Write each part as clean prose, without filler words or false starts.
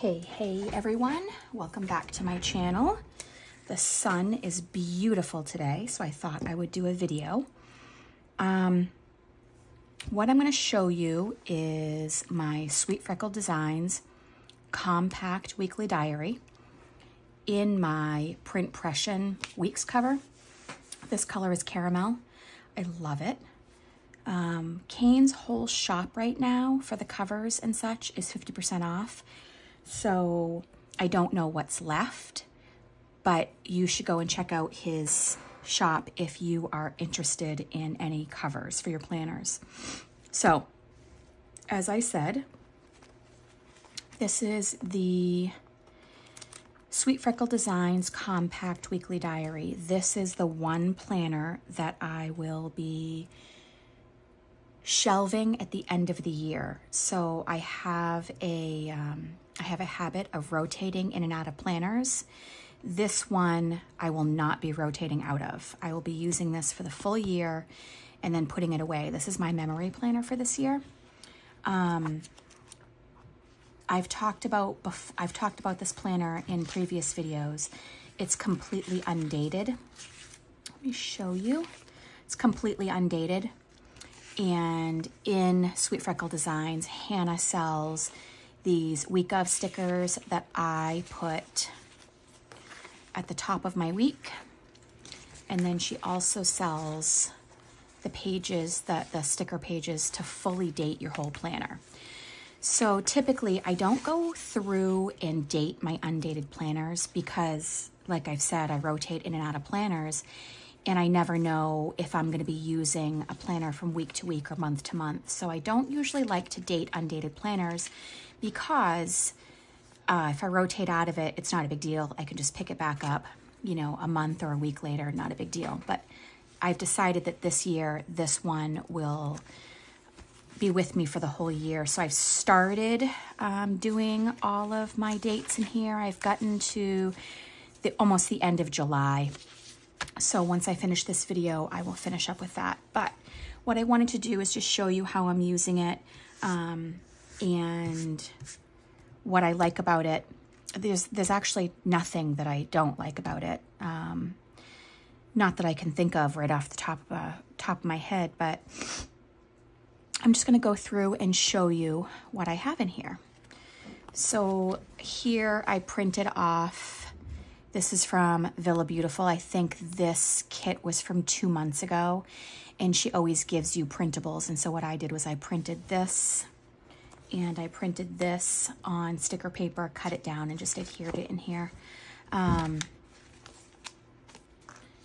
Hey everyone, welcome back to my channel. The sun is beautiful today, so I thought I would do a video. What I'm going to show you is my Sweet Freckled Designs Compact Weekly Diary in my Print Pression Weeks cover. This color is caramel. I love it. Kane's whole shop right now for the covers and such is 50% off. So I don't know what's left, but you should go and check out his shop if you are interested in any covers for your planners. So, as I said, this is the Sweet Freckled Designs Compact Weekly Diary. This is the one planner that I will be shelving at the end of the year. So I have a habit of rotating in and out of planners. This one I will not be rotating out of. I will be using this for the full year and then putting it away. This is my memory planner for this year. I've talked about this planner in previous videos. It's completely undated. Let me show you. It's completely undated. And in Sweet Freckled Designs, Hannah sells these week of stickers that I put at the top of my week. And then she also sells the pages, the sticker pages to fully date your whole planner. So typically I don't go through and date my undated planners because, like I've said, I rotate in and out of planners and I never know if I'm going to be using a planner from week to week or month to month. So I don't usually like to date undated planners because if I rotate out of it, it's not a big deal. I can just pick it back up, you know, a month or a week later, not a big deal. But I've decided that this year, this one will be with me for the whole year. So I've started doing all of my dates in here. I've gotten to almost the end of July. So once I finish this video, I will finish up with that. But what I wanted to do is just show you how I'm using it and what I like about it. There's actually nothing that I don't like about it. Not that I can think of right off the top of my head, but I'm just going to go through and show you what I have in here. So here I printed off. This is from Villa Beautiful. I think this kit was from 2 months ago, and she always gives you printables. And so what I did was I printed this, and I printed this on sticker paper, cut it down, and just adhered it in here.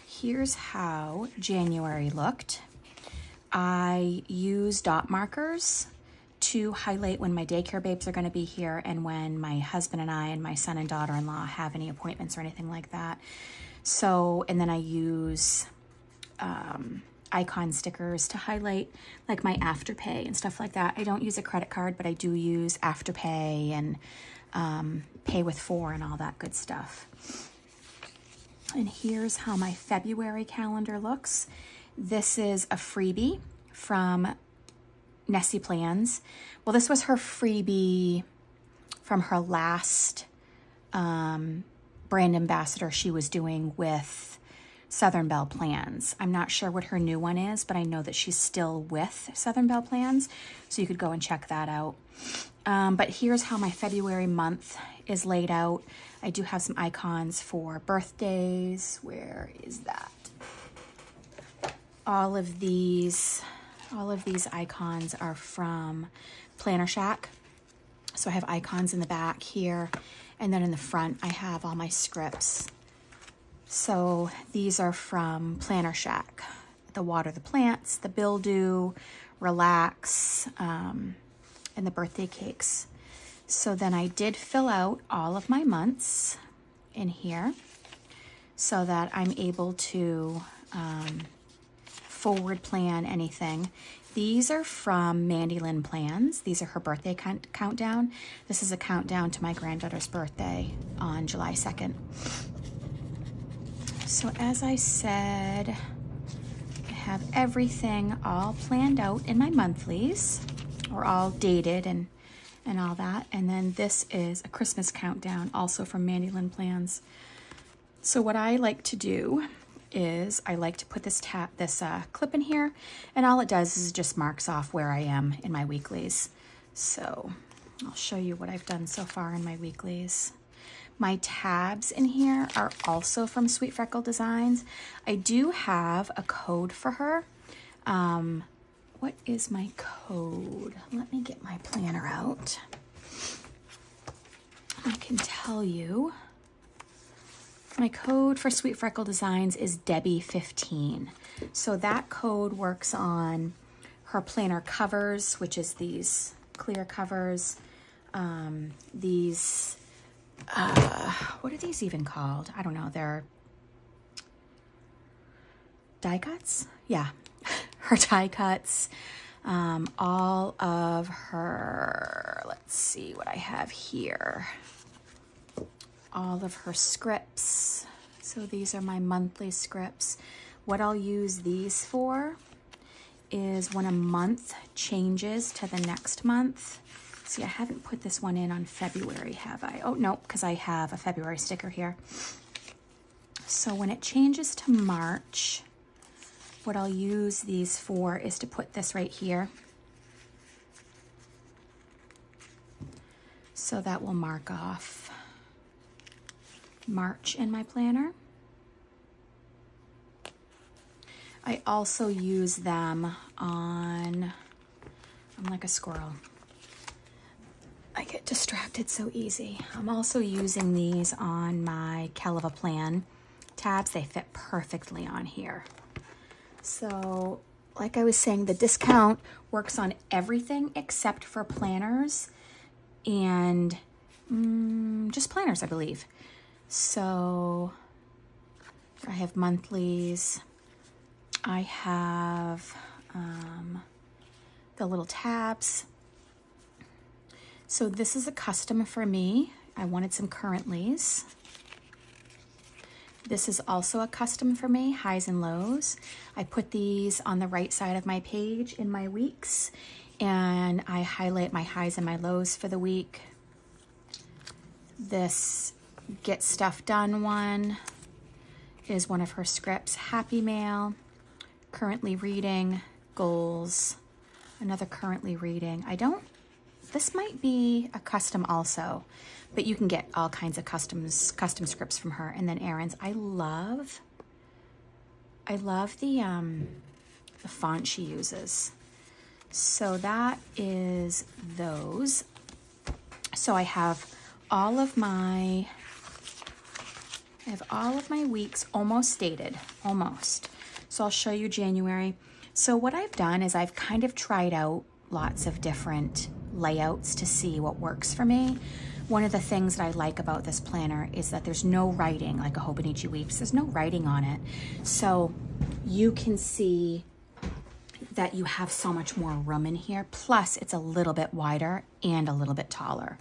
Here's how January looked. I use dot markers to highlight when my daycare babes are going to be here and when my husband and I and my son and daughter-in-law have any appointments or anything like that. So, and then I use icon stickers to highlight like my Afterpay and stuff like that. I don't use a credit card, but I do use Afterpay and Pay with 4 and all that good stuff. And here's how my February calendar looks. This is a freebie from Nessie Plans. Well, this was her freebie from her last brand ambassador she was doing with Southern Belle Plans. I'm not sure what her new one is, but I know that she's still with Southern Belle Plans, so you could go and check that out. But here's how my February month is laid out. I do have some icons for birthdays. Where is that? All of these icons are from Planner Shack. So I have icons in the back here, and then in the front I have all my scripts. So these are from Planner Shack. The Water the Plants, the Bill Do, Relax, and the birthday cakes. So then I did fill out all of my months in here so that I'm able to forward plan anything. These are from Mandy Lynn Plans. These are her birthday countdown. This is a countdown to my granddaughter's birthday on July 2nd. So as I said, I have everything all planned out in my monthlies, or all dated and and all that. And then this is a Christmas countdown, also from Mandy Lynn Plans. So what I like to do is I like to put this clip in here, and all it does is just marks off where I am in my weeklies. So I'll show you what I've done so far in my weeklies. My tabs in here are also from Sweet Freckle Designs. I do have a code for her. What is my code? Let me get my planner out. I can tell you. My code for Sweet Freckle Designs is Debbie15. So that code works on her planner covers, which is these clear covers. These, what are these even called? I don't know. They're die cuts? Yeah, her die cuts. All of her, let's see what I have here. All of her scripts. So these are my monthly scripts. What I'll use these for is when a month changes to the next month. See, I haven't put this one in on February, have I? Oh, no, because I have a February sticker here. So when it changes to March, what I'll use these for is to put this right here. So that will mark off March in my planner. I also use them on, I'm like a squirrel. I get distracted so easy. I'm also using these on my Kell of a Plan tabs. They fit perfectly on here. So like I was saying, the discount works on everything except for planners and just planners, I believe. So I have monthlies. I have the little tabs. So this is a custom for me. I wanted some currentlies. This is also a custom for me, highs and lows. I put these on the right side of my page in my weeks, and I highlight my highs and my lows for the week. This Get Stuff Done one is one of her scripts. Happy Mail, currently reading, goals, another currently reading. This might be a custom also, but you can get all kinds of custom scripts from her. And then Erin's. I love the font she uses. So that is those. So I have all of my weeks almost dated, almost. So I'll show you January. So what I've done is I've kind of tried out lots of different layouts to see what works for me. One of the things that I like about this planner is that there's no writing, like a Hobonichi Weeps, there's no writing on it. So you can see that you have so much more room in here. Plus it's a little bit wider and a little bit taller.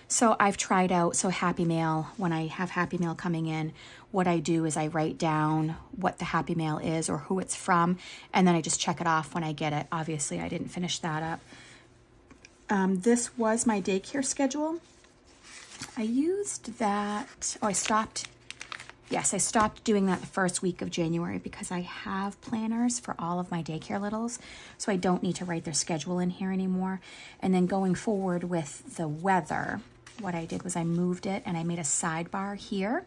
So I've tried out, so Happy Mail, when I have Happy Mail coming in, what I do is I write down what the Happy Mail is or who it's from, and then I just check it off when I get it. Obviously, I didn't finish that up. This was my daycare schedule. I used that, I stopped doing that the first week of January because I have planners for all of my daycare littles, so I don't need to write their schedule in here anymore. And then going forward with the weather, what I did was I moved it and I made a sidebar here.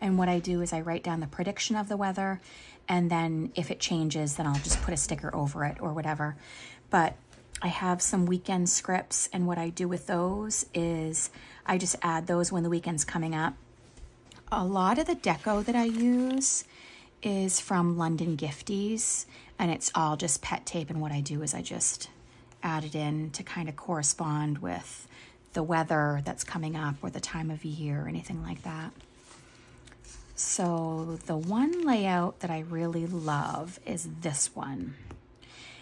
And what I do is I write down the prediction of the weather, and then if it changes, then I'll just put a sticker over it or whatever. But I have some weekend scripts, and what I do with those is I just add those when the weekend's coming up. A lot of the deco that I use is from London Gifties, and it's all just pet tape, and what I do is I just add it in to kind of correspond with the weather that's coming up or the time of year or anything like that. So the one layout that I really love is this one.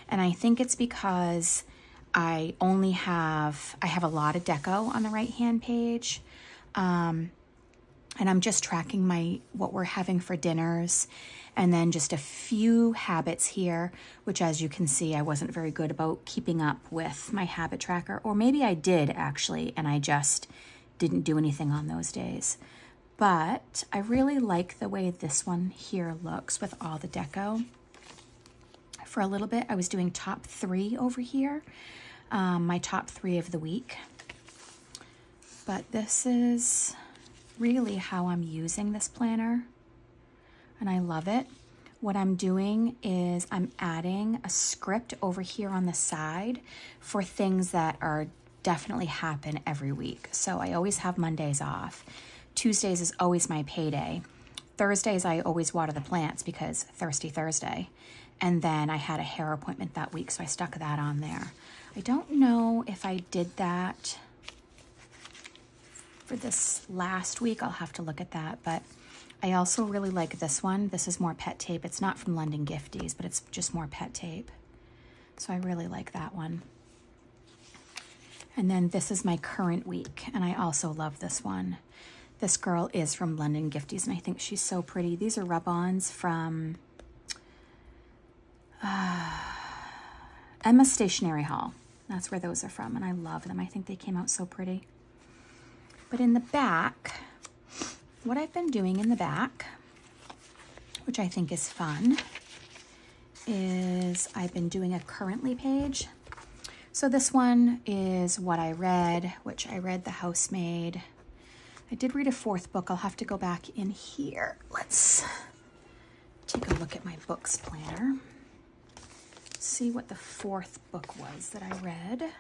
And I think it's because I have a lot of deco on the right-hand page. And I'm just tracking what we're having for dinners, and then just a few habits here, which, as you can see, I wasn't very good about keeping up with my habit tracker, or maybe I did actually, and I just didn't do anything on those days. But I really like the way this one here looks with all the deco. For a little bit, I was doing top 3 over here, my top 3 of the week. But this is really how I'm using this planner, and I love it. What I'm doing is I'm adding a script over here on the side for things that are definitely happen every week. So I always have Mondays off. Tuesdays is always my payday. Thursdays I always water the plants because Thirsty Thursday. And then I had a hair appointment that week, so I stuck that on there. I don't know if I did that for this last week. I'll have to look at that, but I also really like this one. This is more pet tape. It's not from London Gifties, but it's just more pet tape. So I really like that one. And then this is my current week, and I also love this one. This girl is from London Gifties, and I think she's so pretty. These are rub-ons from Emma's Stationery Haul. That's where those are from, and I love them. I think they came out so pretty. But in the back, what I've been doing in the back, which I think is fun, is I've been doing a currently page. So this one is what I read, which I read The Housemaid. I did read a 4th book. I'll have to go back in here. Let's take a look at my books planner. See what the 4th book was that I read.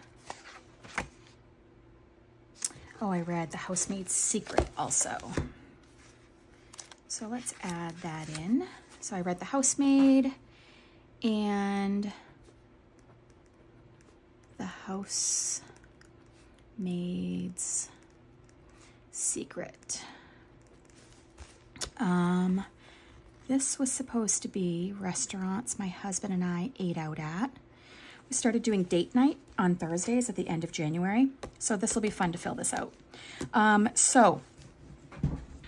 Oh, I read The Housemaid's Secret also. So let's add that in. So I read The Housemaid and The Housemaid's Secret. This was supposed to be restaurants my husband and I ate out at. We started doing date night on Thursdays at the end of January, so this will be fun to fill this out. So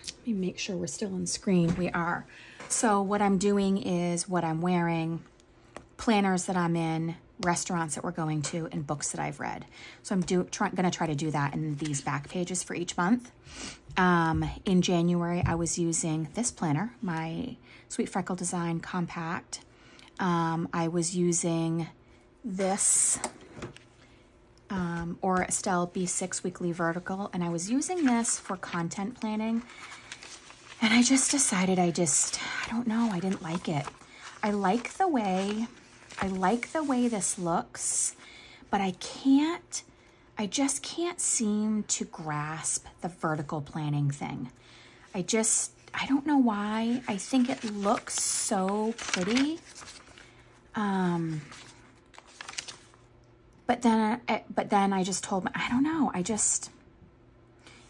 let me make sure we're still on screen. We are. So what I'm doing is what I'm wearing, planners that I'm in, restaurants that we're going to, and books that I've read. So I'm going to try to do that in these back pages for each month. In January, I was using this planner, my Sweet Freckle Design Compact. I was using this or Estelle B6 Weekly Vertical, and I was using this for content planning, and I just decided I don't know, I didn't like it. I like the way this looks, but I just can't seem to grasp the vertical planning thing. I don't know why. I think it looks so pretty. But then I just told I don't know,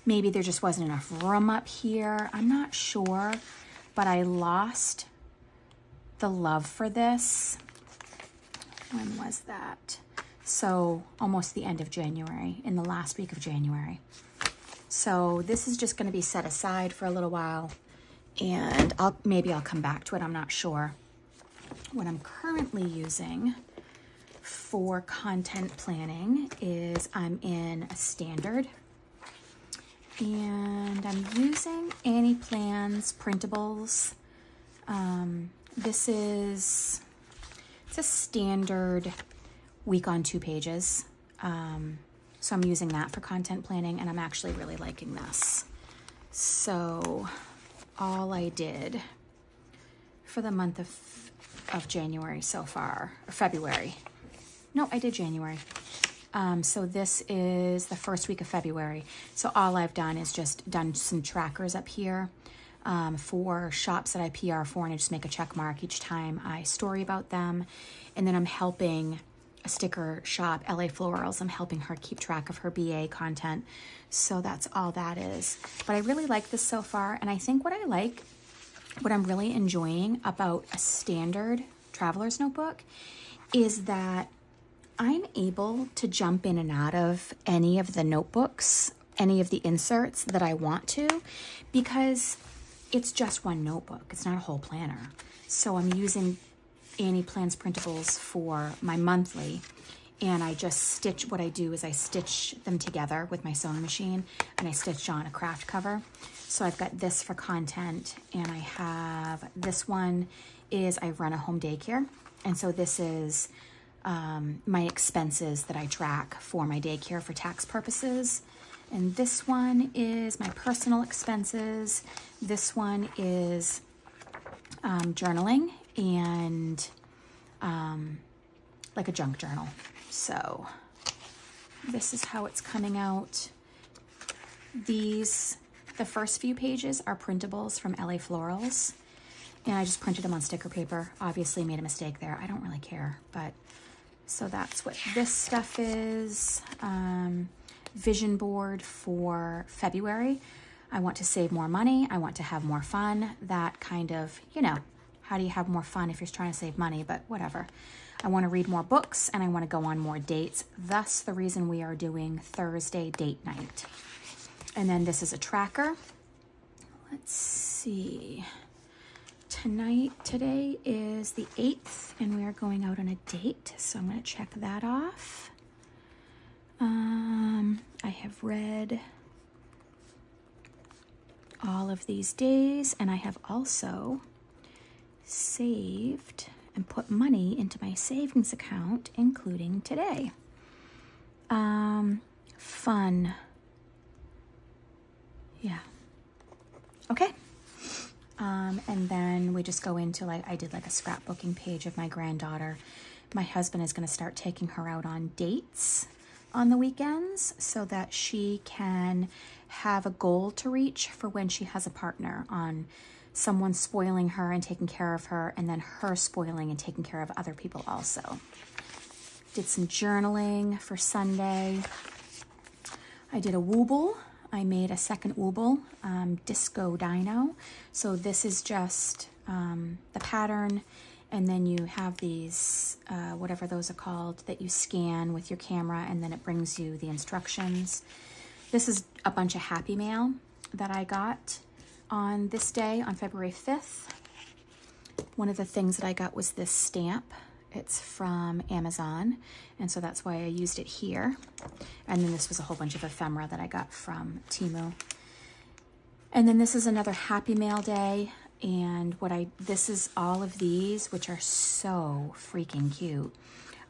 maybe there just wasn't enough room up here. I'm not sure, but I lost the love for this. When was that? So almost the end of January, in the last week of January. So this is just going to be set aside for a little while, and maybe I'll come back to it. I'm not sure. What I'm currently using for content planning is I'm in a standard, and I'm using Annie Plan's printables. It's a standard week on 2 pages. So I'm using that for content planning, and I'm actually really liking this. So all I did for the month of January so far, or February. No, I did January. So this is the first week of February. So all I've done is just done some trackers up here for shops that I PR for, and I just make a check mark each time I story about them. And then I'm helping a sticker shop, LA Florals. I'm helping her keep track of her BA content. So that's all that is. But I really like this so far. And I think what I'm really enjoying about a standard traveler's notebook is that I'm able to jump in and out of any of the notebooks any of the inserts that I want to, because it's just one notebook. It's not a whole planner. So I'm using Annie Plans Printables for my monthly, and I just stitch. What I do is I stitch them together with my sewing machine, and I stitch on a craft cover. So I've got this for content, and I have this one is I run a home daycare, and so this is my expenses that I track for my daycare for tax purposes. And this one is my personal expenses. This one is journaling and like a junk journal. So this is how it's coming out. The first few pages are printables from LA Florals, and I just printed them on sticker paper. Obviously made a mistake there. I don't really care, but so that's what this stuff is. Vision board for February. I want to save more money. I want to have more fun. That kind of, you know, how do you have more fun if you're trying to save money, but whatever. I want to read more books, and I want to go on more dates. Thus the reason we are doing Thursday date night. And then this is a tracker. Let's see. Today is the 8th, and we are going out on a date. So I'm going to check that off. I have read all of these days, and I have also saved and put money into my savings account, including today. Fun. Yeah. Okay. And then we just go into, like, I did like a scrapbooking page of my granddaughter. My husband is going to start taking her out on dates on the weekends so that she can have a goal to reach for when she has a partner, on someone spoiling her and taking care of her, and then her spoiling and taking care of other people also. Did some journaling for Sunday. I did a wooble. I made a second wooble, Disco Dino. So this is just the pattern, and then you have these, whatever those are called, that you scan with your camera, and then it brings you the instructions. This is a bunch of Happy Mail that I got on this day, on February 5th. One of the things that I got was this stamp. It's from Amazon, and so that's why I used it here. And then this was a whole bunch of ephemera that I got from Temu. And then this is another Happy Mail day, and this is all of these, which are so freaking cute,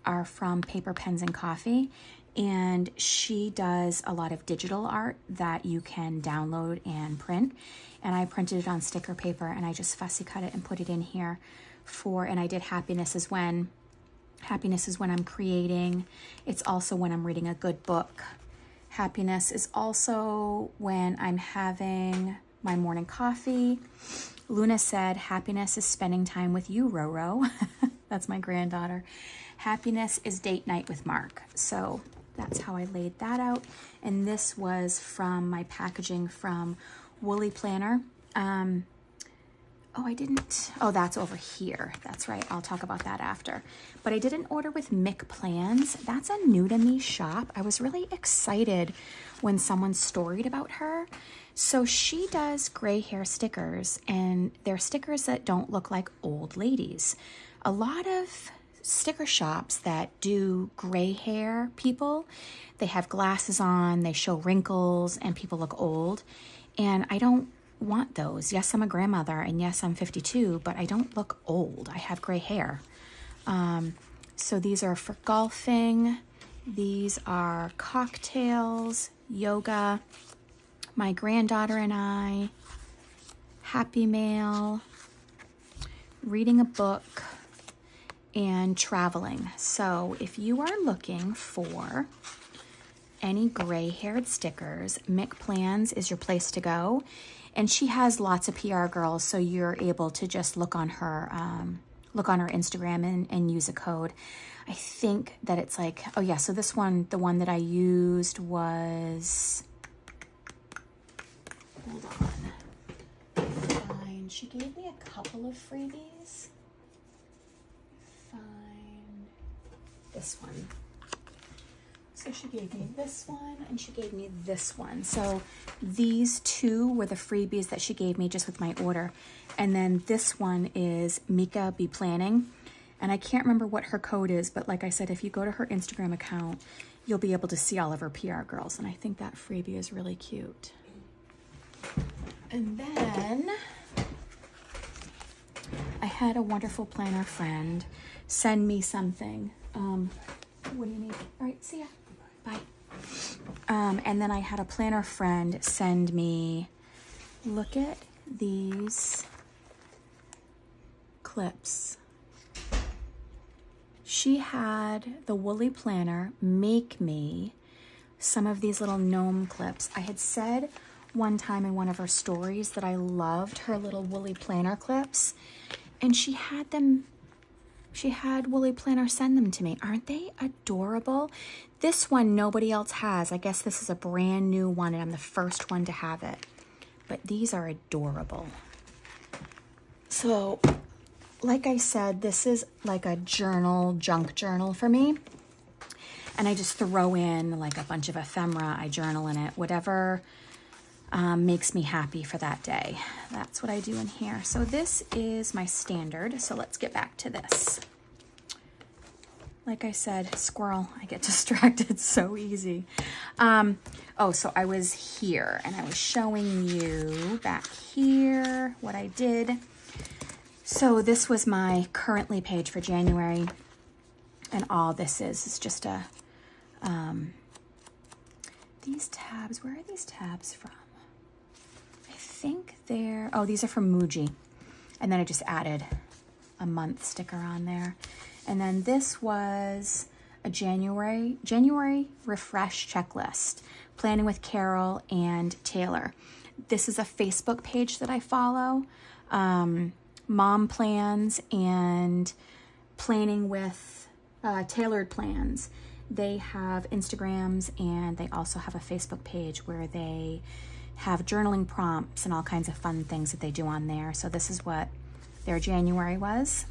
are from Paper, Pens, and Coffee. And she does a lot of digital art that you can download and print. And I printed it on sticker paper, and I just fussy cut it and put it in here and I did happiness is when I'm creating. It's also when I'm reading a good book. Happiness is also when I'm having my morning coffee. Luna said, happiness is spending time with you, Roro. That's my granddaughter. Happiness is date night with Mark. So that's how I laid that out. And this was from my packaging from Woolly Planner. Oh, that's over here. That's right. I'll talk about that after. But I did an order with Mick Plans. That's a new to me shop. I was really excited when someone storied about her. So she does gray hair stickers, and they're stickers that don't look like old ladies. A lot of sticker shops that do gray hair people, they have glasses on, they show wrinkles, and people look old. And I don't want those. Yes, I'm a grandmother, and yes, I'm 52, but I don't look old. I have gray hair. So these are for golfing. These are cocktails, yoga, my granddaughter and I, Happy Mail, reading a book, and traveling. So if you are looking for any gray-haired stickers, Mick Plans is your place to go. And she has lots of PR girls, so you're able to just look on her Instagram and use a code. I think that it's like, oh yeah, so this one, the one that I used was, hold on, fine. She gave me a couple of freebies. Find this one. So she gave me this one and she gave me this one. So these two were the freebies that she gave me just with my order. And then this one is Mika Be Planning. And I can't remember what her code is, but like I said, if you go to her Instagram account, you'll be able to see all of her PR girls. And I think that freebie is really cute. And then I had a wonderful planner friend send me something. What do you need? All right, see ya. Bye. And then I had a planner friend send me, look at these clips. She had the Woolly Planner make me some of these little gnome clips. I had said one time in one of her stories that I loved her little Woolly Planner clips, and she had Woolly Planner send them to me. Aren't they adorable? This one nobody else has. I guess this is a brand new one and I'm the first one to have it. But these are adorable. So, like I said, this is like a journal, junk journal for me. And I just throw in like a bunch of ephemera. I journal in it, whatever makes me happy for that day. That's what I do in here. So this is my standard. So let's get back to this. Like I said, squirrel, I get distracted so easy. Oh, so I was here and I was showing you back here what I did. So this was my currently page for January. And all this is just a, these tabs, where are these tabs from? I think they're, oh, these are from Muji. And then I just added a month sticker on there. And then this was a January refresh checklist, planning with Carol and Taylor. This is a Facebook page that I follow, Mom Plans and Planning with Tailored Plans. They have Instagrams and they also have a Facebook page where they have journaling prompts and all kinds of fun things that they do on there. So this is what their January was.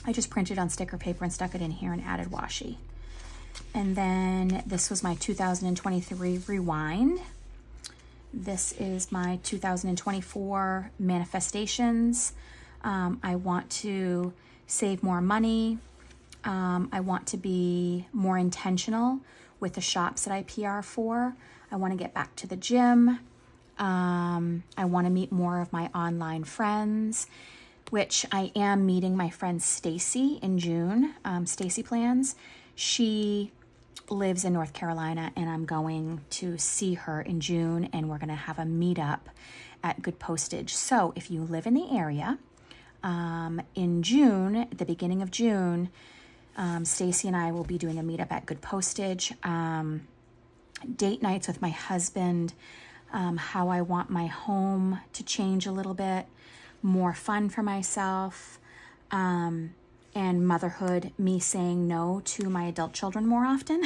I just printed on sticker paper and stuck it in here and added washi. And then this was my 2023 rewind. This is my 2024 manifestations. I want to save more money. I want to be more intentional with the shops that I PR for. I want to get back to the gym. I want to meet more of my online friends, which I am meeting my friend Stacy in June, Stacy Plans. She lives in North Carolina and I'm going to see her in June and we're gonna have a meetup at Good Postage. So if you live in the area, in June, at the beginning of June, Stacy and I will be doing a meetup at Good Postage. Date nights with my husband, how I want my home to change a little bit, more fun for myself, and motherhood, me saying no to my adult children more often.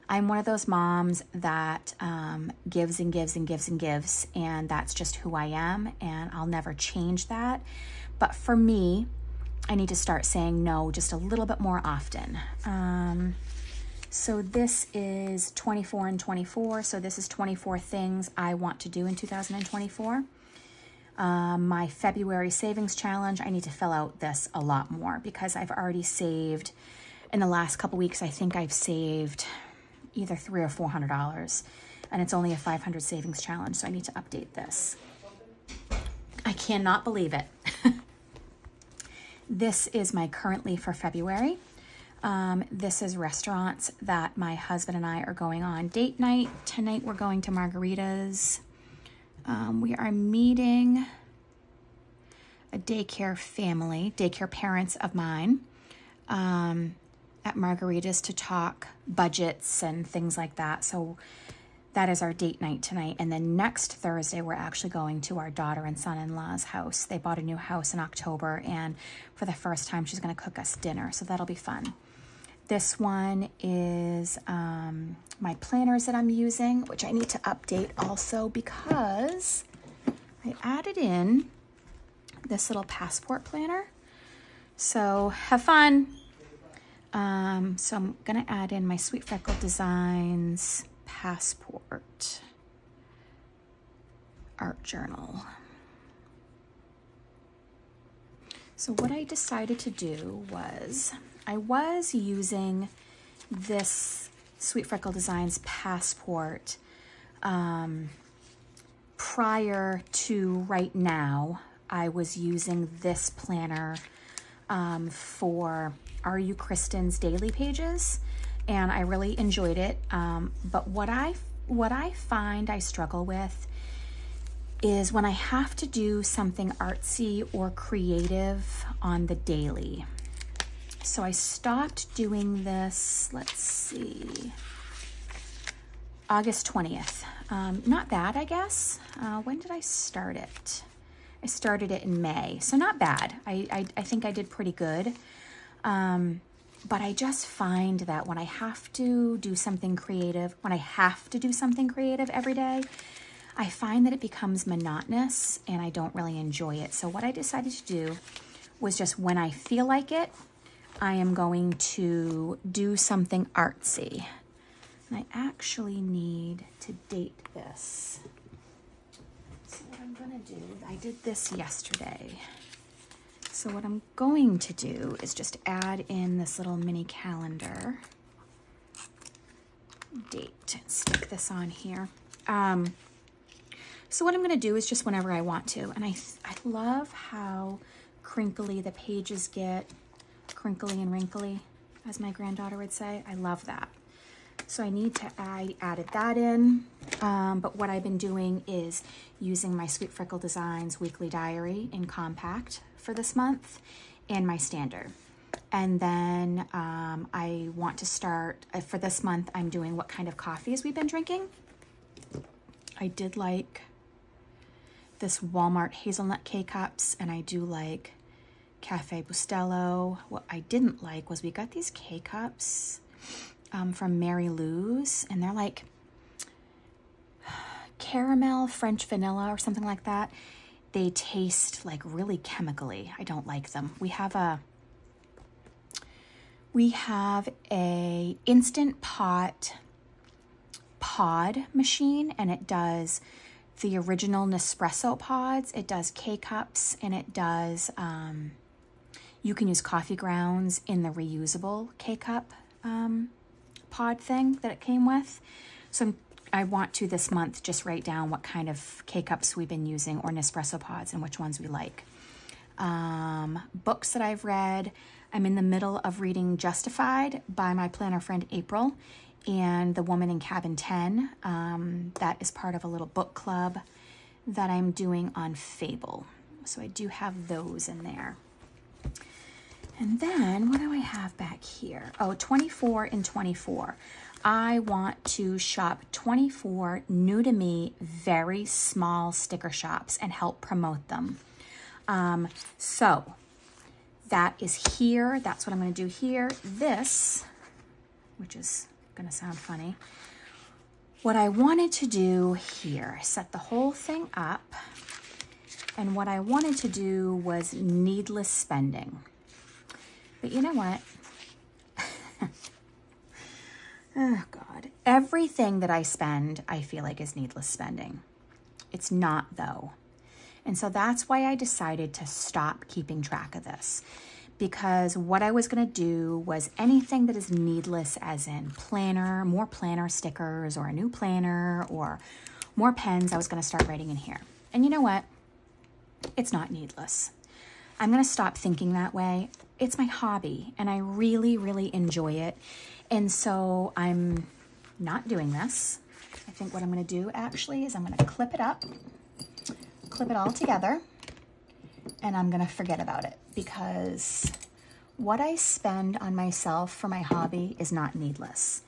I'm one of those moms that gives and gives and gives and gives, and that's just who I am, and I'll never change that. But for me, I need to start saying no just a little bit more often. So this is 24 and 24. So this is 24 things I want to do in 2024. My February savings challenge, I need to fill out this a lot more because I've already saved, in the last couple weeks, I think I've saved either $300 or $400, and it's only a 500 savings challenge, so I need to update this. I cannot believe it. This is my currently for February. This is restaurants that my husband and I are going on date night. Tonight we're going to Margarita's. We are meeting a daycare parents of mine at Margarita's to talk budgets and things like that. So that is our date night tonight. And then next Thursday, we're actually going to our daughter and son-in-law's house. They bought a new house in October, and for the first time, she's going to cook us dinner. So that'll be fun. This one is my planners that I'm using, which I need to update also because I added in this little passport planner. So have fun. So I'm gonna add in my Sweet Freckle Designs Passport art journal. So what I decided to do was, I was using this Sweet Freckle Designs Passport prior to right now. I was using this planner for Are You Kristen's daily pages, and I really enjoyed it. But what I find I struggle with is when I have to do something artsy or creative on the daily. So I stopped doing this, let's see, August 20th. Not bad, I guess. When did I start it? I started it in May, so not bad. I think I did pretty good. But I just find that when I have to do something creative, every day, I find that it becomes monotonous and I don't really enjoy it. So what I decided to do was just when I feel like it, I am going to do something artsy. And I actually need to date this. So what I'm gonna do, I did this yesterday. So what I'm going to do is just add in this little mini calendar. Date, stick this on here. So what I'm gonna do is just whenever I want to. And I love how crinkly the pages get, crinkly and wrinkly, as my granddaughter would say. I love that. So I added that in, but what I've been doing is using my Sweet Freckle Designs Weekly Diary in compact for this month and my standard. And then I want to start, for this month, I'm doing what kind of coffees we've been drinking. I did like this Walmart hazelnut K-Cups, and I do like Cafe Bustelo. What I didn't like was we got these K-Cups from Mary Lou's, and they're like caramel French vanilla or something like that. They taste like really chemically. I don't like them. We have a Instant Pot pod machine, and it does the original Nespresso pods. It does K-Cups, and it does, you can use coffee grounds in the reusable K-Cup pod thing that it came with. So I want to this month just write down what kind of K-Cups we've been using or Nespresso pods and which ones we like. Books that I've read. I'm in the middle of reading Justified by my planner friend April and The Woman in Cabin 10. That is part of a little book club that I'm doing on Fable. So I do have those in there. And then what do I have back here? Oh, 24 and 24. I want to shop 24 new to me, very small sticker shops and help promote them. So that is here. That's what I'm going to do here. This, which is going to sound funny. What I wanted to do here, set the whole thing up. And what I wanted to do was needless spending. But you know what? Oh God, everything that I spend, I feel like is needless spending. It's not though. And so that's why I decided to stop keeping track of this, because what I was gonna do was anything that is needless, as in planner, more planner stickers or a new planner or more pens, I was gonna start writing in here. And you know what? It's not needless. I'm gonna stop thinking that way. It's my hobby and I really, really enjoy it. And so I'm not doing this. I think what I'm gonna do actually is I'm gonna clip it up, clip it all together, and I'm gonna forget about it, because what I spend on myself for my hobby is not needless.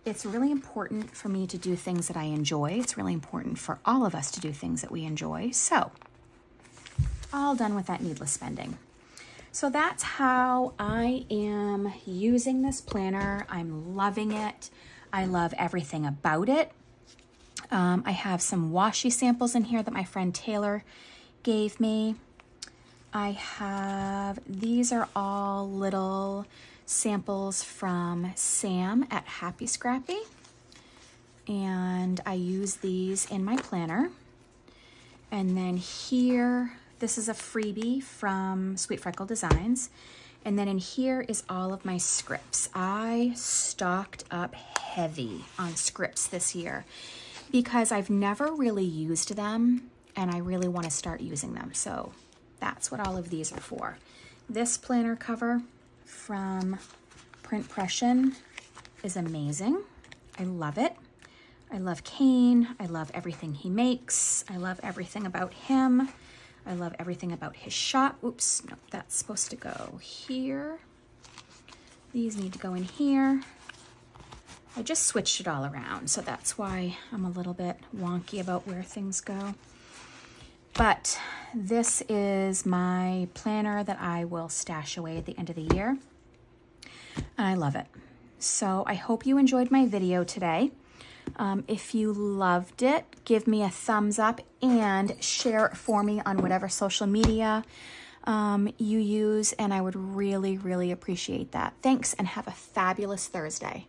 It's really important for me to do things that I enjoy. It's really important for all of us to do things that we enjoy. So all done with that needless spending. So that's how I am using this planner. I'm loving it. I love everything about it. I have some washi samples in here that my friend Taylor gave me. I have, these are all little samples from Sam at Happy Scrappy. And I use these in my planner. And then here, this is a freebie from Sweet Freckle Designs. And then in here is all of my scripts. I stocked up heavy on scripts this year because I've never really used them and I really want to start using them. So that's what all of these are for. This planner cover from Printpression is amazing. I love it. I love Kane. I love everything he makes. I love everything about him. I love everything about his shop. Oops, no, that's supposed to go here. These need to go in here. I just switched it all around, so that's why I'm a little bit wonky about where things go. But this is my planner that I will stash away at the end of the year. And I love it. So I hope you enjoyed my video today. If you loved it, give me a thumbs up and share it for me on whatever social media you use, and I would really, really appreciate that. Thanks, and have a fabulous Thursday.